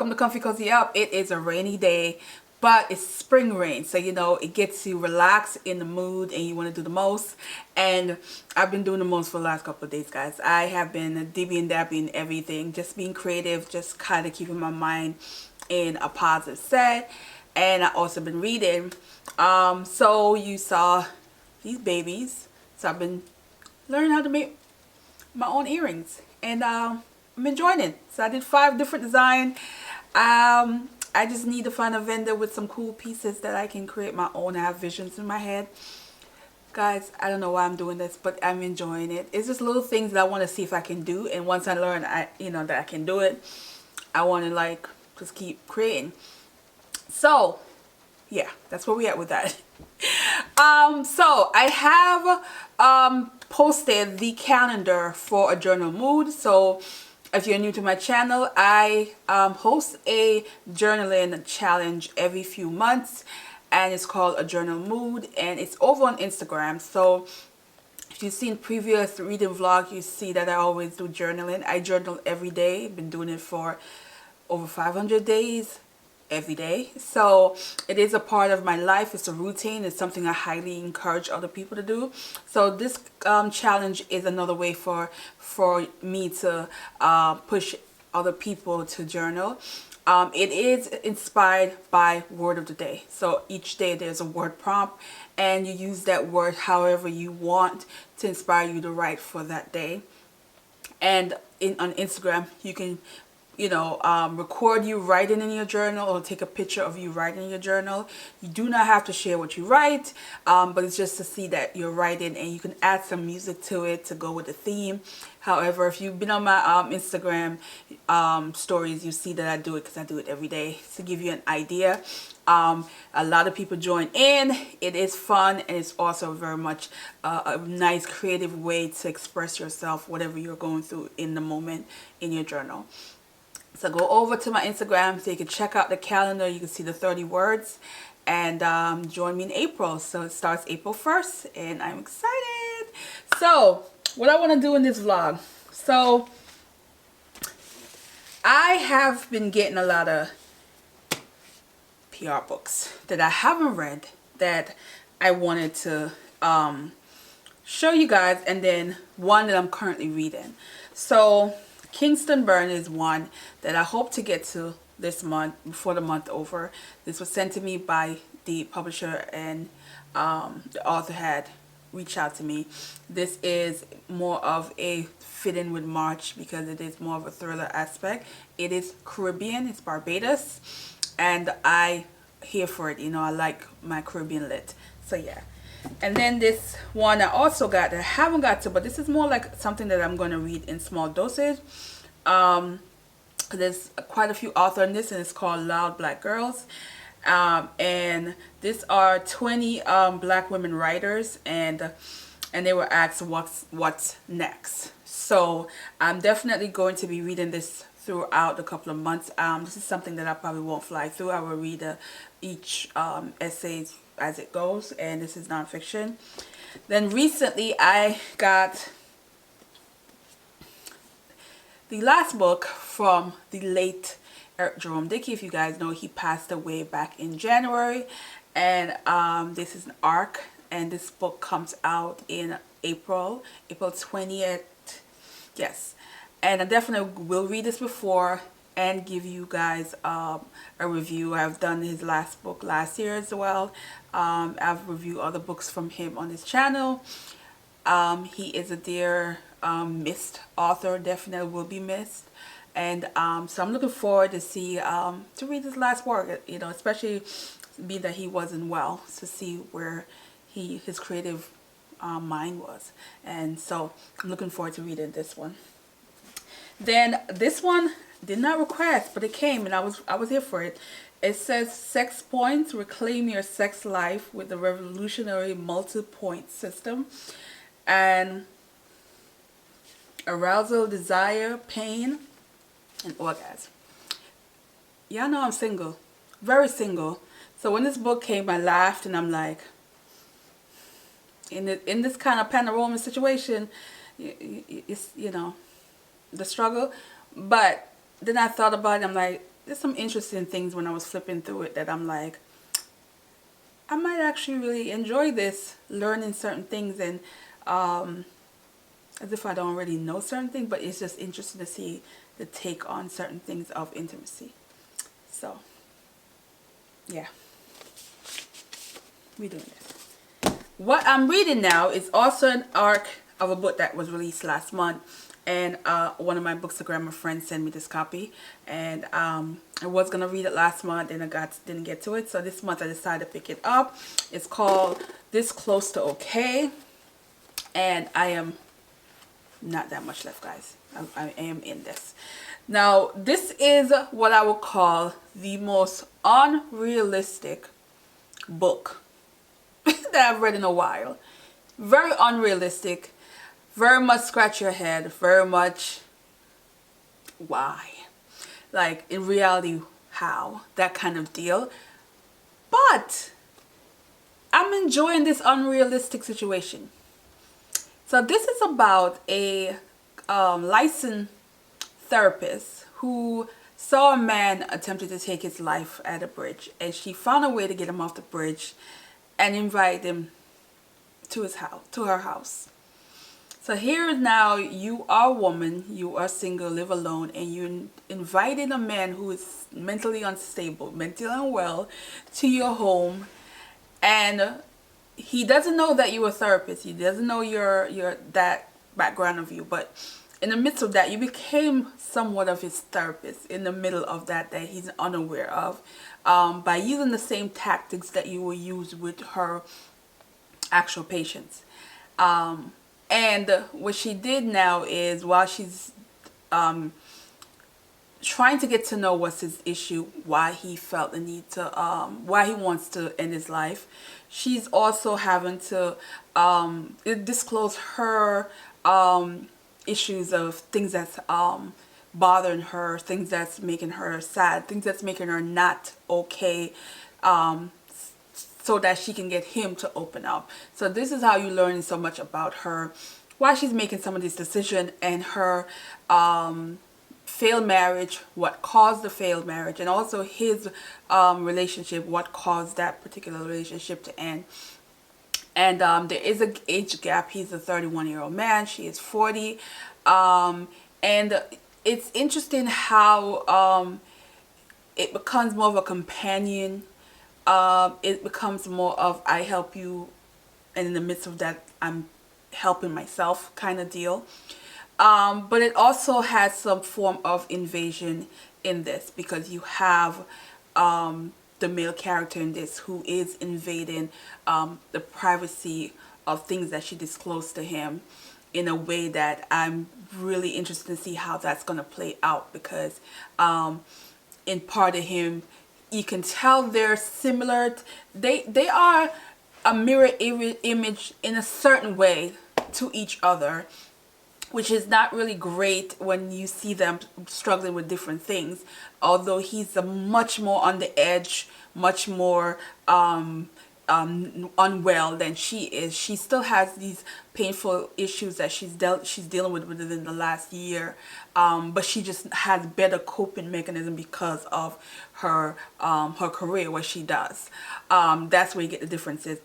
welcome to Comfy Cozy Up. It is a rainy day, but it's spring rain, so you know it gets you relaxed in the mood and you want to do the most. And I've been doing the most for the last couple of days, guys. I have been dibby and dabby in everything, just being creative, just kind of keeping my mind in a positive set. And I also been reading. So you saw these babies, so I've been learning how to make my own earrings, and I'm enjoying it. So I did 5 different designs. I just need to find a vendor with some cool pieces that I can create my own. I have visions in my head, guys. I don't know why I'm doing this, but I'm enjoying it. It's just little things that I want to see if I can do, and once I learn that I can do it, I want to like just keep creating. So yeah, that's where we at with that. So I have posted the calendar for a journal mood. So if you're new to my channel, I host a journaling challenge every few months, and it's called a journal mood, and it's over on Instagram. So if you've seen previous reading vlog, you see that I always do journaling. I journal every day. I've been doing it for over 500 days every day. So it is a part of my life. It's a routine. It's something I highly encourage other people to do. So this challenge is another way for me to push other people to journal. It is inspired by word of the day. So each day there's a word prompt, and you use that word however you want to inspire you to write for that day. And on Instagram you can record you writing in your journal, or take a picture of you writing in your journal. You do not have to share what you write, but it's just to see that you're writing, and you can add some music to it to go with the theme. However, if you've been on my Instagram stories, you see that I do it because I do it every day, to give you an idea. A lot of people join in. It is fun, and it's also very much a nice creative way to express yourself, whatever you're going through in the moment in your journal. So go over to my Instagram so you can check out the calendar. You can see the 30 words, and join me in April. So it starts April 1st, and I'm excited. So what I want to do in this vlog. So I have been getting a lot of PR books that I haven't read that I wanted to show you guys, and then one that I'm currently reading. So Kingston Burn is one that I hope to get to this month, before the month over. This was sent to me by the publisher, and the author had reached out to me. This is more of a fit in with March because it is more of a thriller aspect. It is Caribbean, it's Barbados, and I here for it. I like my Caribbean lit. So yeah. And then this one I also got that I haven't got to, but this is more like something that I'm going to read in small dosage. There's quite a few authors in this, and it's called Loud Black Girls. And these are 20 black women writers, and they were asked what's next. So I'm definitely going to be reading this throughout a couple of months. This is something that I probably won't fly through. I will read each essays as it goes, and this is nonfiction. Then recently I got the last book from the late Eric Jerome Dickey. If you guys know, he passed away back in January, and this is an arc, and this book comes out in April 20th. Yes, and I definitely will read this before and give you guys a review. I've done his last book last year as well. I've reviewed other books from him on his channel. He is a dear missed author, definitely will be missed. And so I'm looking forward to see to read his last work, especially being that he wasn't well, to see where his creative mind was. And so I'm looking forward to reading this one. Then this one did not request, but it came, and I was here for it. It says Sex Points, Reclaim Your Sex Life with the Revolutionary Multi-Point System. And arousal, desire, pain, and orgasm. Y'all know I'm single, very single. So when this book came, I laughed, and I'm like, in this kind of panorama situation, it's the struggle. But then I thought about it. I'm like, there's some interesting things when I was flipping through it that I'm like, I might actually really enjoy this, learning certain things, and as if I don't already know certain things, but it's just interesting to see the take on certain things of intimacy. So, yeah, we doing this. What I'm reading now is also an arc of a book that was released last month, and one of my Bookstagram friends sent me this copy, and I was gonna read it last month and didn't get to it, so this month I decided to pick it up. It's called This Close to Okay, and I am not that much left, guys. I am in this. Now, this is what I would call the most unrealistic book that I've read in a while. Very unrealistic, very much scratch your head, very much why? Like, in reality, how? That kind of deal. But I'm enjoying this unrealistic situation. So this is about a licensed therapist who saw a man attempted to take his life at a bridge, and she found a way to get him off the bridge and invite him to his house, to her house. So here now, you are a woman, you are single, live alone, and you invited a man who is mentally unstable, mentally unwell, to your home, and he doesn't know that you're a therapist. He doesn't know your that background of you, but in the midst of that, you became somewhat of his therapist in the middle of that he's unaware of, by using the same tactics that you will use with her actual patients. And what she did now is, while she's trying to get to know what's his issue, why he felt the need to, why he wants to end his life, she's also having to disclose her issues of things that's bothering her, things that's making her sad, things that's making her not okay, so that she can get him to open up. So this is how you learn so much about her, why she's making some of these decisions, and her failed marriage, what caused the failed marriage, and also his relationship, what caused that particular relationship to end. And there is an age gap. He's a 31-year-old man. She is 40. And it's interesting how it becomes more of a companion. It becomes more of, I help you, and in the midst of that, I'm helping myself kind of deal. But it also has some form of invasion in this, because you have the male character in this who is invading the privacy of things that she disclosed to him, in a way that I'm really interested to see how that's going to play out, because in part of him, you can tell they're similar. They are a mirror image in a certain way to each other, which is not really great when you see them struggling with different things. Although he's a much more on the edge, much more unwell than she is. She still has these painful issues that she's dealing with within the last year, but she just has better coping mechanism because of her career, what she does. That's where you get the differences.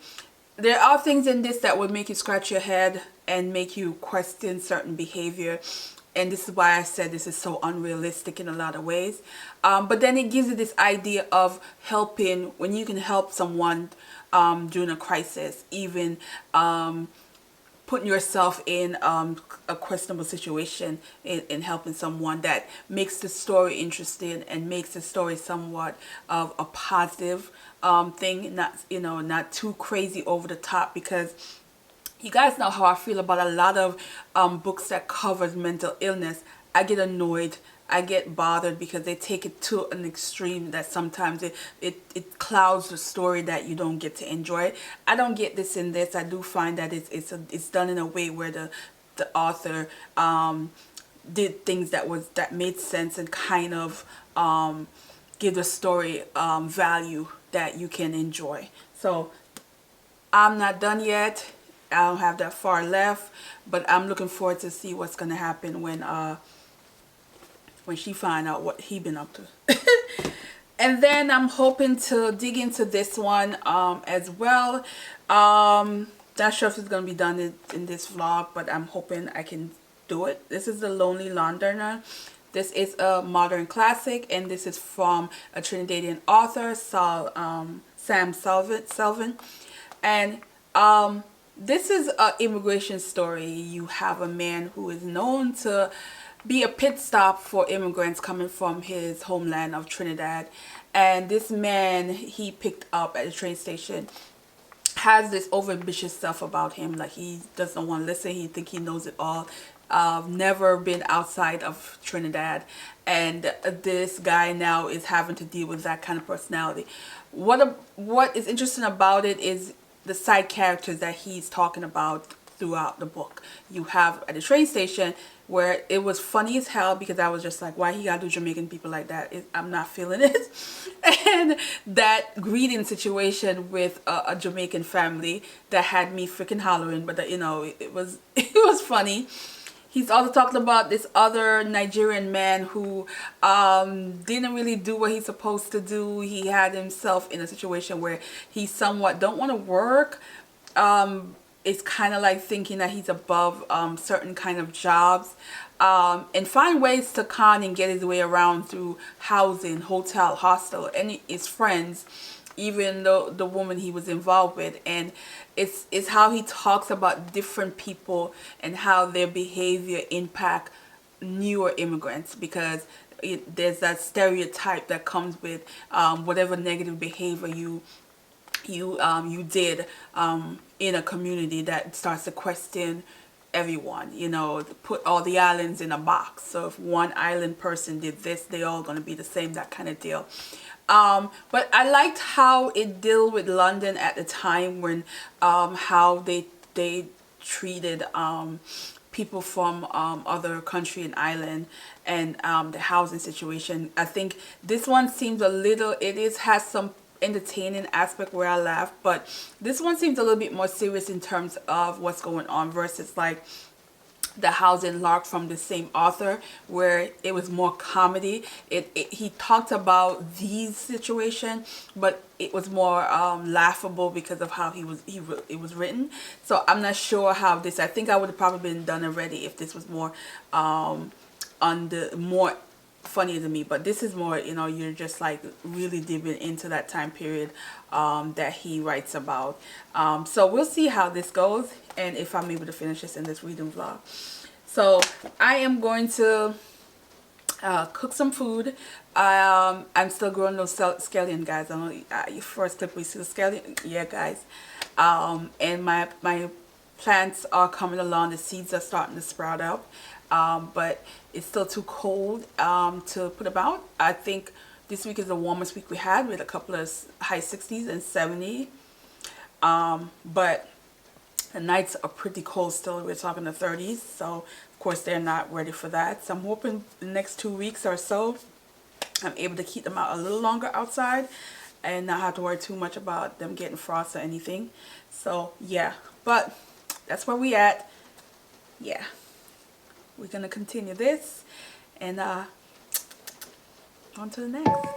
There are things in this that would make you scratch your head and make you question certain behavior, and this is why I said this is so unrealistic in a lot of ways. But then it gives you this idea of helping, when you can help someone during a crisis, even putting yourself in a questionable situation, in helping someone, that makes the story interesting and makes the story somewhat of a positive thing, not too crazy over the top, because you guys know how I feel about a lot of books that covers mental illness. I get annoyed, I get bothered, because they take it to an extreme that sometimes it clouds the story, that you don't get to enjoy it. I don't get this in this. I do find that it's done in a way where the author did things that made sense, and kind of give the story value that you can enjoy. So I'm not done yet. I don't have that far left, but I'm looking forward to see what's going to happen when when she find out what he been up to. And then I'm hoping to dig into this one as well. Not sure if it's going to be done in this vlog, but I'm hoping I can do it. This is The Lonely Londoner. This is a modern classic, and this is from a Trinidadian author, Sam Selvin. And this is an immigration story. You have a man who is known to be a pit stop for immigrants coming from his homeland of Trinidad. And this man he picked up at the train station has this overambitious stuff about him. Like, he doesn't want to listen. He think he knows it all. Never been outside of Trinidad. And this guy now is having to deal with that kind of personality. What is interesting about it is the side characters that he's talking about throughout the book. You have at the train station, where it was funny as hell, because I was just like, why he gotta do Jamaican people like that? I'm not feeling it. And that greeting situation with a Jamaican family that had me freaking hollering, but you know, it was funny. He's also talking about this other Nigerian man who didn't really do what he's supposed to do. He had himself in a situation where he somewhat don't want to work. It's kind of like thinking that he's above certain kind of jobs, and find ways to con and get his way around through housing, hotel, hostel, and his friends, even though the woman he was involved with. And it's how he talks about different people and how their behavior impact newer immigrants, because there's that stereotype that comes with whatever negative behavior you did in a community, that starts to question everyone, you know, put all the islands in a box. So if one island person did this, they all gonna be the same, that kind of deal. But I liked how it dealt with London at the time, when how they treated people from other country and island, and the housing situation. I think this one seems a little, has some entertaining aspect where I laugh, but this one seems a little bit more serious in terms of what's going on, versus like the Housing Lark from the same author, where it was more comedy. He talked about these situations, but it was more laughable because of how it was written. So I'm not sure how this, I think I would have probably been done already if this was more more funnier than me. But this is more, you know, you're just like really dipping into that time period that he writes about. So we'll see how this goes, and if I'm able to finish this in this reading vlog. So I am going to cook some food. I'm still growing those scallion, guys. I know your first clip we see the scallion. Yeah, guys. And my plants are coming along. The seeds are starting to sprout up. But it's still too cold to put about. I think this week is the warmest week we had, with a couple of high 60s and 70. But the nights are pretty cold still. We're talking the 30s. So of course they're not ready for that. So I'm hoping the next 2 weeks or so I'm able to keep them out a little longer outside and not have to worry too much about them getting frost or anything. So yeah, but that's where we at. Yeah, we're gonna continue this, and on to the next.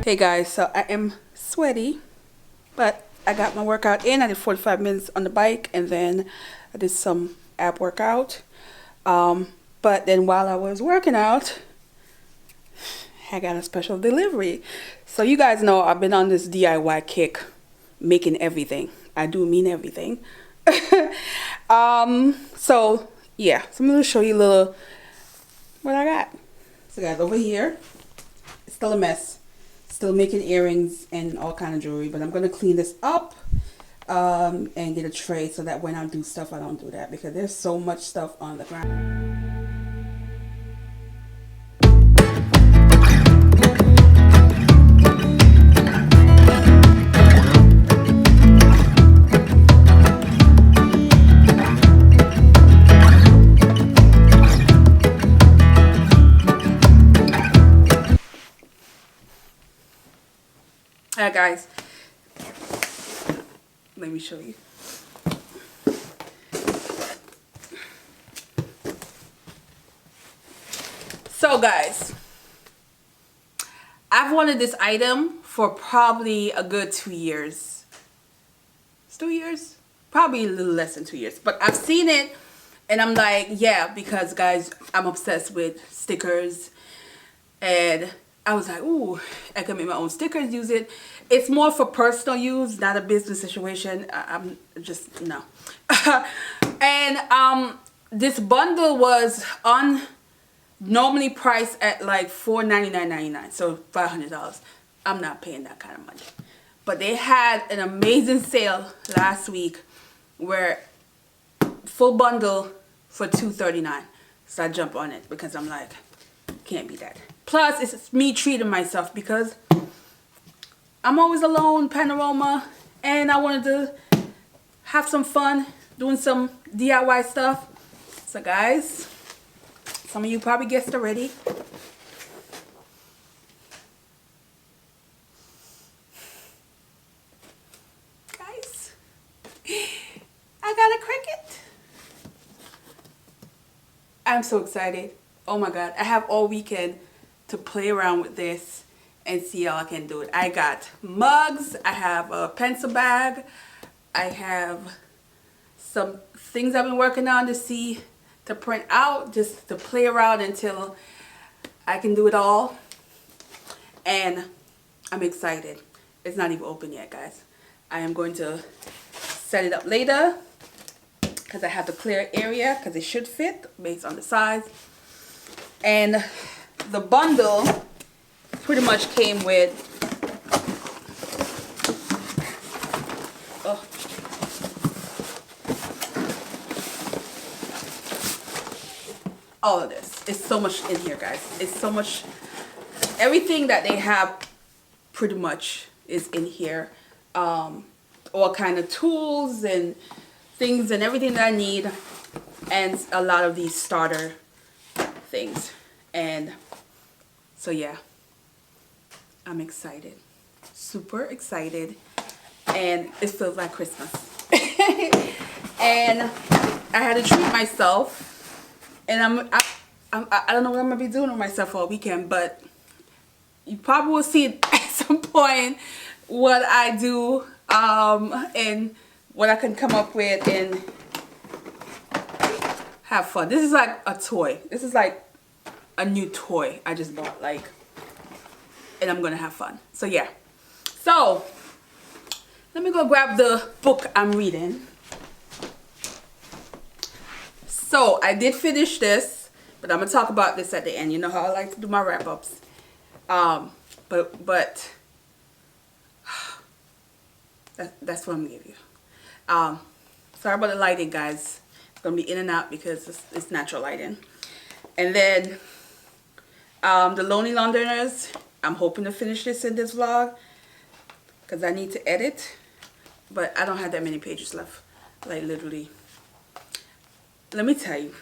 Hey guys, so I am sweaty, but I got my workout in. I did 45 minutes on the bike, and then I did some ab workout. But then while I was working out, I got a special delivery. So you guys know I've been on this DIY kick, making everything. I do mean everything. So yeah, so I'm gonna show you a little what I got. So guys, over here, it's still a mess. Still making earrings and all kind of jewelry, but I'm gonna clean this up and get a tray so that when I do stuff, I don't do that, because there's so much stuff on the ground. Alright guys, let me show you. So guys, I've wanted this item for probably a good 2 years. It's 2 years? Probably a little less than 2 years. But I've seen it and I'm like, yeah, because guys, I'm obsessed with stickers. And I was like, ooh, I can make my own stickers, use it. It's more for personal use, not a business situation. I'm just, no. And this bundle was on normally priced at like $499.99, so $500. I'm not paying that kind of money. But they had an amazing sale last week where full bundle for $239. So I jump on it because I'm like, can't be that. Plus, it's me treating myself because I'm always alone, panorama, and I wanted to have some fun doing some DIY stuff. So guys, some of you probably guessed already. Guys, I got a cricket. I'm so excited. Oh my God, I have all weekend to play around with this and see how I can do it. I got mugs, I have a pencil bag, I have some things I've been working on to print out, just to play around until I can do it all. And I'm excited. It's not even open yet, guys. I am going to set it up later because I have to clear area because it should fit based on the size. And the bundle pretty much came with all of this. It's so much in here, guys. It's so much. Everything that they have pretty much is in here. All kind of tools and things and everything that I need, and a lot of these starter things. And so yeah, I'm excited, super excited, and it feels like Christmas. And I had to treat myself, and I don't know what I'm gonna be doing with myself all weekend, but you probably will see it at some point what I do and what I can come up with and have fun. This is like a toy. This is like a new toy I just bought, like, and I'm gonna have fun. So yeah, so let me go grab the book I'm reading. So I did finish this, but I'm gonna talk about this at the end. You know how I like to do my wrap-ups. But that's what I'm gonna give you. Sorry about the lighting, guys. It's gonna be in and out because it's natural lighting. And then the Lonely Londoners, I'm hoping to finish this in this vlog because I need to edit, but I don't have that many pages left, like literally. Let me tell you,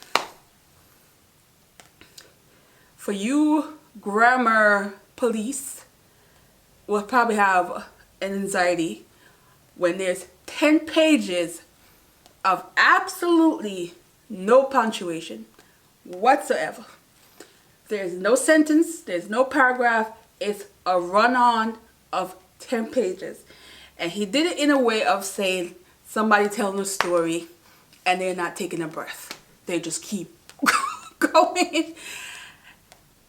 for you grammar police will probably have an anxiety when there's 10 pages of absolutely no punctuation whatsoever. There's no sentence, there's no paragraph. It's a run-on of 10 pages. And he did it in a way of saying somebody telling a story and they're not taking a breath. They just keep going.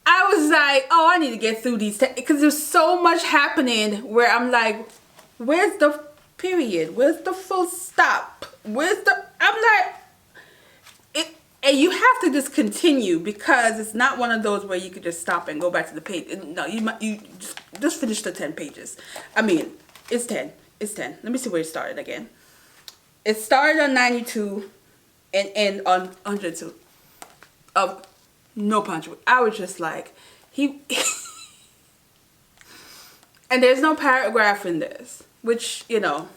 I was like, oh, I need to get through these because there's so much happening where I'm like, where's the period? Where's the full stop? Where's the, I'm like, it, and you have to just continue because it's not one of those where you could just stop and go back to the page. No, you just finish the 10 pages. I mean, it's 10. It's 10. Let me see where it started again. It started on 92 and end on 102. Of no punctuation. I was just like, he and there's no paragraph in this, which, you know,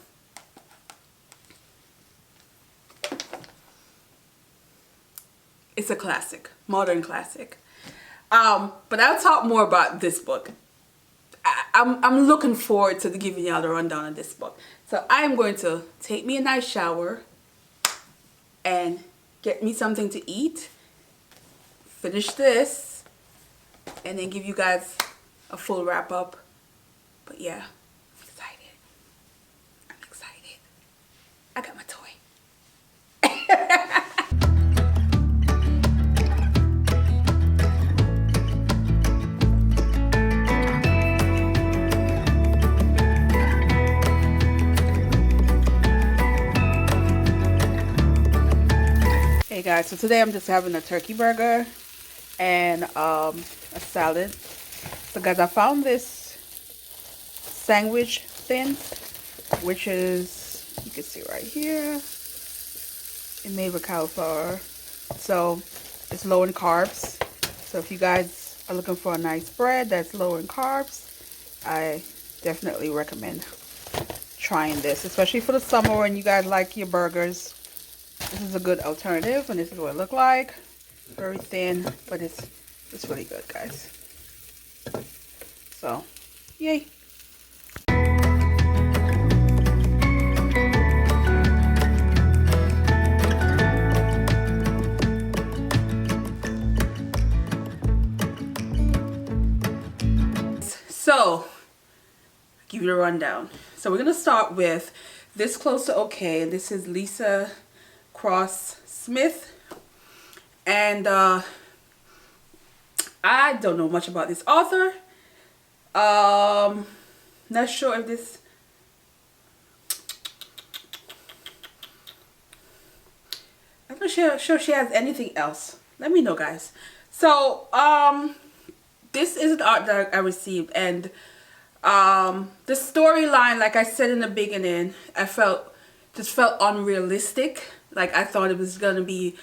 it's a classic, modern classic. But I'll talk more about this book. I'm looking forward to giving y'all the rundown of this book. So I am going to take me a nice shower and get me something to eat, finish this, and then give you guys a full wrap up. But yeah, I'm excited. I'm excited. I got my toy. Hey guys, so today I'm just having a turkey burger and a salad. So guys, I found this sandwich thing, which is, you can see right here, it's made with cauliflower. So it's low in carbs. So if you guys are looking for a nice bread that's low in carbs, I definitely recommend trying this, especially for the summer when you guys like your burgers. This is a good alternative, and this is what it looks like. Very thin, but it's really good, guys. So, yay. So, give you a rundown. So we're gonna start with This Close to Okay. This is Lisa Cross Smith, and I don't know much about this author. Not sure if this, I'm not sure she has anything else. Let me know, guys. So this is an art that I received, and the storyline, like I said in the beginning, I just felt unrealistic. Like, I thought it was gonna be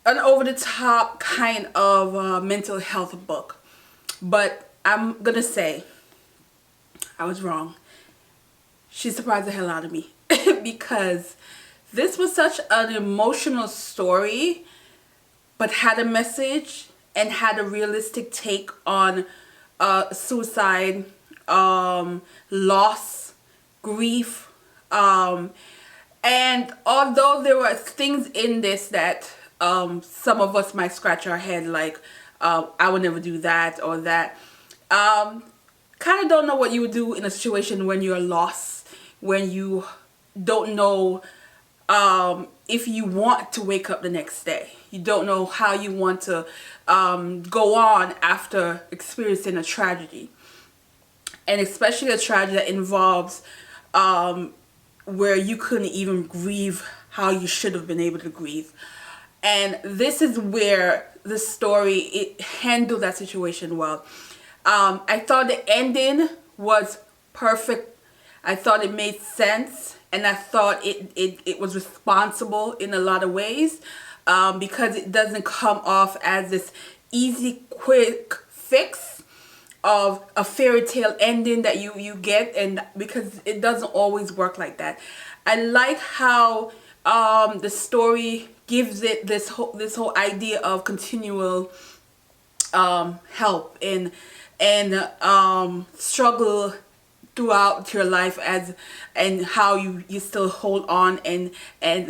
an over-the-top kind of mental health book. But I'm gonna say I was wrong. She surprised the hell out of me. Because this was such an emotional story, but had a message and had a realistic take on suicide, loss, grief, and although there were things in this that some of us might scratch our head, like I would never do that or that, kind of don't know what you would do in a situation when you're lost, when you don't know if you want to wake up the next day. You don't know how you want to go on after experiencing a tragedy. And especially a tragedy that involves where you couldn't even grieve how you should have been able to grieve. And this is where the story, it handled that situation well. I thought the ending was perfect. I thought it made sense, and I thought it was responsible in a lot of ways, because it doesn't come off as this easy, quick fix of a fairy tale ending that you get, and because it doesn't always work like that. I like how the story gives it this whole idea of continual help and struggle throughout your life, and how you still hold on and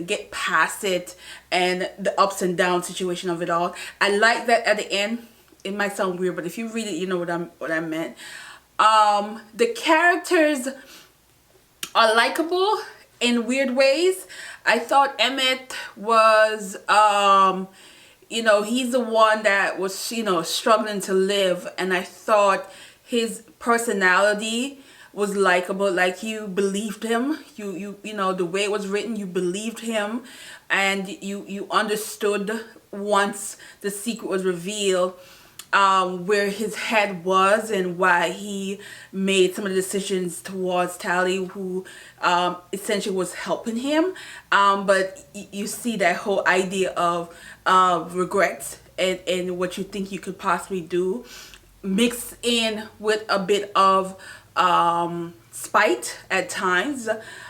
get past it, and the ups and downs situation of it all. I like that at the end. It might sound weird, but if you read it, you know what I meant. The characters are likable in weird ways. I thought Emmett was, he's the one that was, struggling to live, and I thought his personality was likable. Like, you believed him. The way it was written, you believed him, and you understood once the secret was revealed, where his head was and why he made some of the decisions towards Tally, who essentially was helping him. But you see that whole idea of regrets and what you think you could possibly do, mixed in with a bit of spite at times,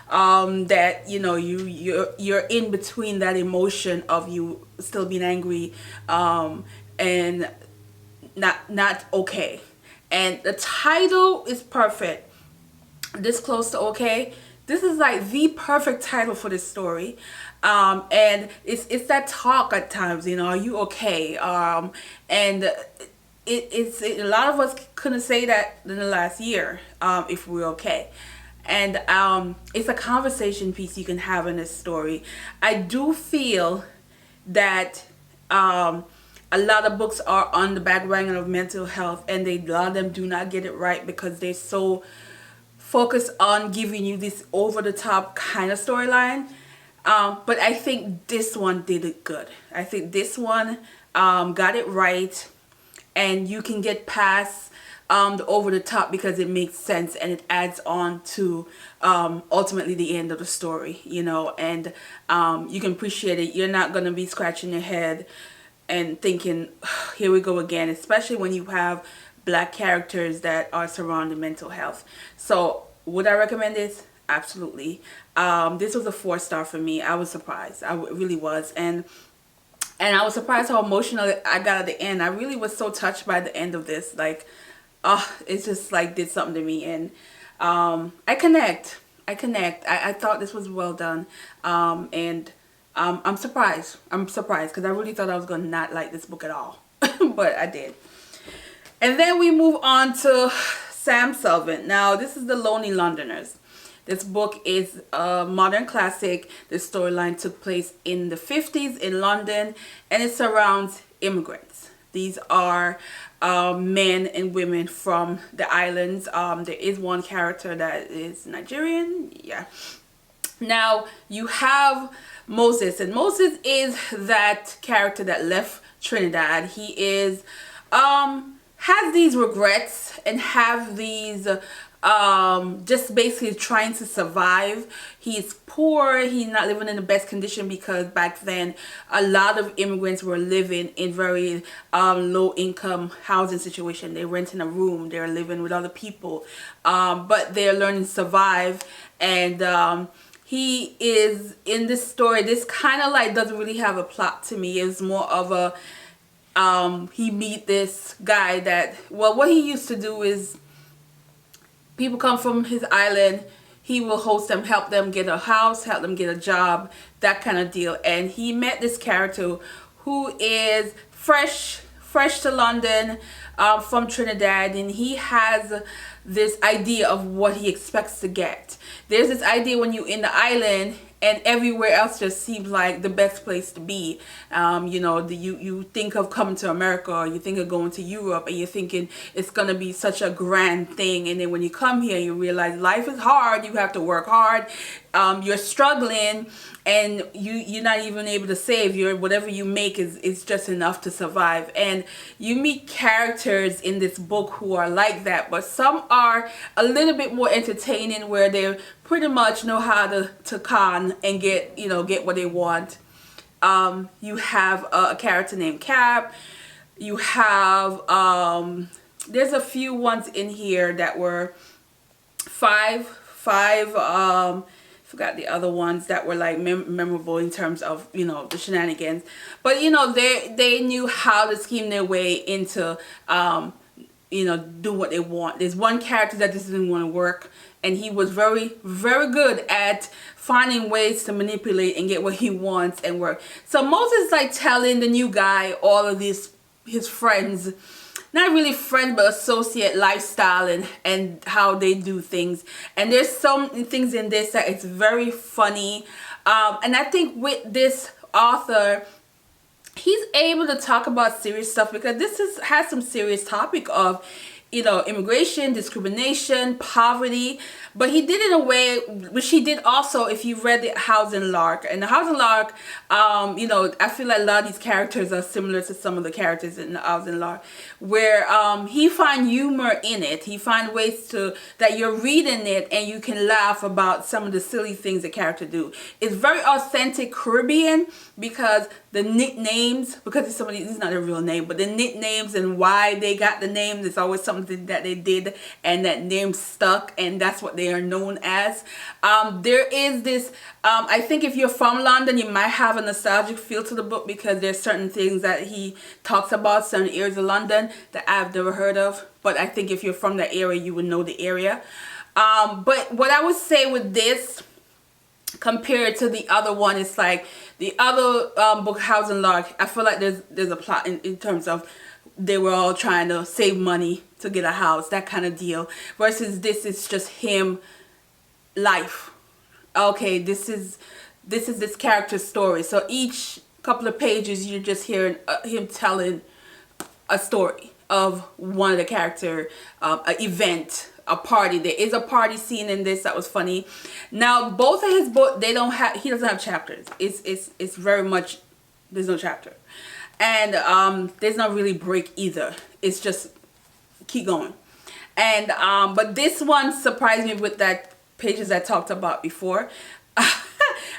that you're in between that emotion of you still being angry, and not okay. And the title is perfect. This Close to Okay. This is like the perfect title for this story. And it's that talk at times, are you okay? And it's a lot of us couldn't say that in the last year, if we're okay. And it's a conversation piece you can have in this story. I do feel that a lot of books are on the bandwagon of mental health, and a lot of them do not get it right because they're so focused on giving you this over-the-top kind of storyline. But I think this one did it good. I think this one got it right, and you can get past the over-the-top because it makes sense and it adds on to ultimately the end of the story, and you can appreciate it. You're not going to be scratching your head and thinking, here we go again, especially when you have Black characters that are surrounding mental health. So would I recommend this? Absolutely. This was a 4-star for me. I was surprised. I really was. And I was surprised how emotional I got at the end. I really was so touched by the end of this. Like, it's just like did something to me. And I connect. I thought this was well done. And I'm surprised. Because I really thought I was going to not like this book at all. But I did. And then we move on to Sam Sullivan. Now, this is The Lonely Londoners. This book is a modern classic. The storyline took place in the 50s in London, and it surrounds immigrants. These are men and women from the islands. There is one character that is Nigerian. Yeah. Now, you have Moses, and Moses is that character that left Trinidad. He is has these regrets and have these just basically trying to survive. He's poor. He's not living in the best condition because back then a lot of immigrants were living in very low income housing situation. They're renting a room. They're living with other people, but they're learning to survive. And he is in this story. This kind of like doesn't really have a plot to me. It's more of a he meet this guy that, well, what he used to do is people come from his island, he will host them, help them get a house, help them get a job, that kind of deal. And he met this character who is fresh to London, from Trinidad, and he has this idea of what he expects to get. There's this idea when you're in the island and everywhere else just seems like the best place to be. You think of coming to America, or you think of going to Europe, and you're thinking it's going to be such a grand thing. And then when you come here, you realize life is hard. You have to work hard. You're struggling, and you're not even able to save. Whatever you make is just enough to survive. And you meet characters in this book who are like that, but some are a little bit more entertaining, where they pretty much know how to con and get what they want. You have a character named Cap. You have there's a few ones in here that were five forgot the other ones that were like memorable in terms of the shenanigans, but they knew how to scheme their way into do what they want. There's one character that just didn't want to work, and he was very, very good at finding ways to manipulate and get what he wants and work. So Moses is like telling the new guy all of his friends, not really friends, but associate lifestyle and how they do things. And there's some things in this that it's very funny. And I think with this author, he's able to talk about serious stuff because this has some serious topic of, you know, immigration, discrimination, poverty, but he did it in a way which he did also if you read the Housing Lark. And the Housing Lark, you know, I feel like a lot of these characters are similar to some of the characters in the Housing Lark, where he find humor in it. He find ways to, that you're reading it and you can laugh about some of the silly things the character do. It's very authentic Caribbean because the nicknames, because it's somebody, it's not a real name, but the nicknames and why they got the name, there's always something that they did and that name stuck, and that's what they are known as. There is this, I think if you're from London, you might have a nostalgic feel to the book because there's certain things that he talks about, certain areas of London that I've never heard of. But I think if you're from that area, you would know the area. But what I would say with this, compared to the other one, it's like the other book, Housing Lark, I feel like there's a plot in terms of they were all trying to save money to get a house, that kind of deal, versus this is just him life. Okay, this is this character's story. So each couple of pages you're just hearing him telling a story of one of the character, an event, a party. There is a party scene in this that was funny. Now both of his books, he doesn't have chapters. It's very much, there's no chapter, and there's not really break either. It's just keep going. And but this one surprised me with that pages I talked about before.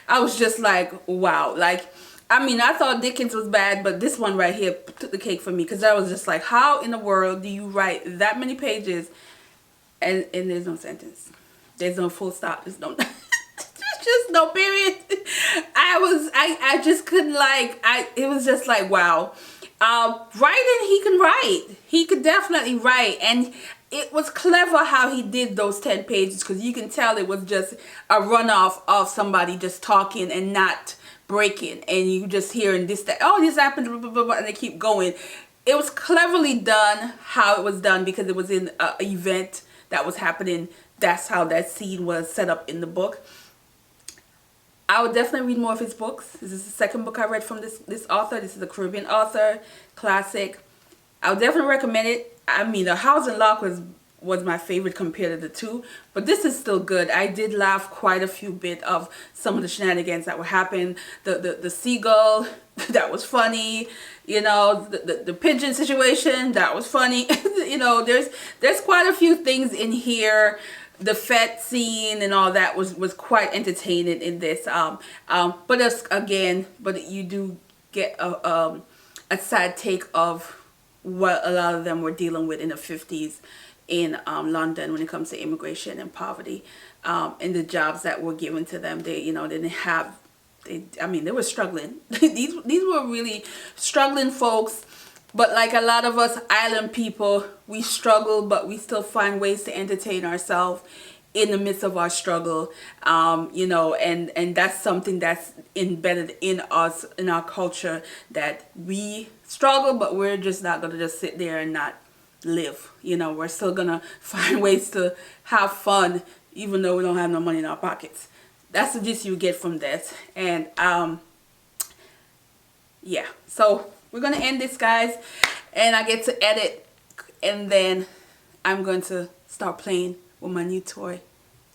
I was just like, wow. Like, I mean, I thought Dickens was bad, but this one right here took the cake for me, because I was just like, how in the world do you write that many pages and there's no sentence, there's no full stop, there's no there's just no period. I just couldn't, like, it was just like, wow. Writing, he can write. He could definitely write, and it was clever how he did those 10 pages, because you can tell it was just a runoff of somebody just talking and not breaking, and you just hearing this, that, oh, this happened, blah, blah, blah, blah, and they keep going. It was cleverly done how it was done, because it was in an event that was happening. That's how that scene was set up in the book. I would definitely read more of his books. This is the second book I read from this author. This is a Caribbean author, classic. I would definitely recommend it. I mean, The Housing Lark was my favorite compared to the two, but this is still good. I did laugh quite a few bit of some of the shenanigans that were happening. The seagull, that was funny. You know, the pigeon situation, that was funny. You know, there's quite a few things in here. The fete scene and all that was quite entertaining in this. But it's, again, but you do get a sad take of what a lot of them were dealing with in the 50s in London when it comes to immigration and poverty, and the jobs that were given to them. They, you know, they didn't have, I mean, they were struggling. these were really struggling folks. But like a lot of us island people, we struggle, but we still find ways to entertain ourselves in the midst of our struggle. You know, and that's something that's embedded in us, in our culture, that we struggle, but we're just not going to just sit there and not live. You know, we're still going to find ways to have fun, even though we don't have no money in our pockets. That's the gist you get from this. And yeah, so we're going to end this, guys, and I get to edit, and then I'm going to start playing with my new toy.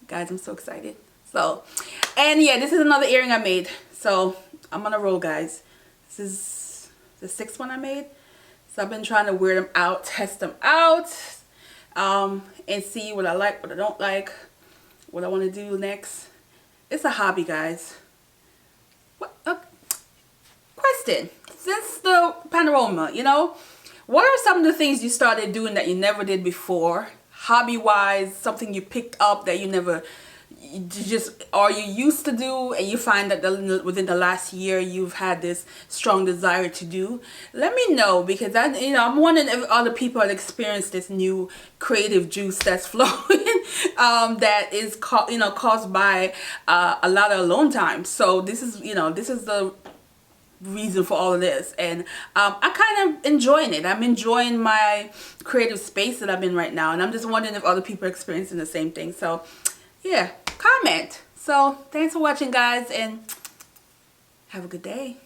Guys, I'm so excited. So, and yeah, this is another earring I made. So I'm on a roll, guys. This is the 6th one I made. So I've been trying to wear them out, test them out, and see what I like, what I don't like, what I want to do next. It's a hobby, guys. What? Question. Since the panorama, you know, what are some of the things you started doing that you never did before, hobby-wise, something you picked up that you never, you used to do, and you find that within the last year you've had this strong desire to do? Let me know, because I'm wondering if other people have experienced this new creative juice that's flowing, that is caused by a lot of alone time. So this is the reason for all of this, and I'm kind of enjoying it. I'm enjoying my creative space that I'm in right now, and I'm just wondering if other people are experiencing the same thing. So yeah, comment. So thanks for watching, guys, and have a good day.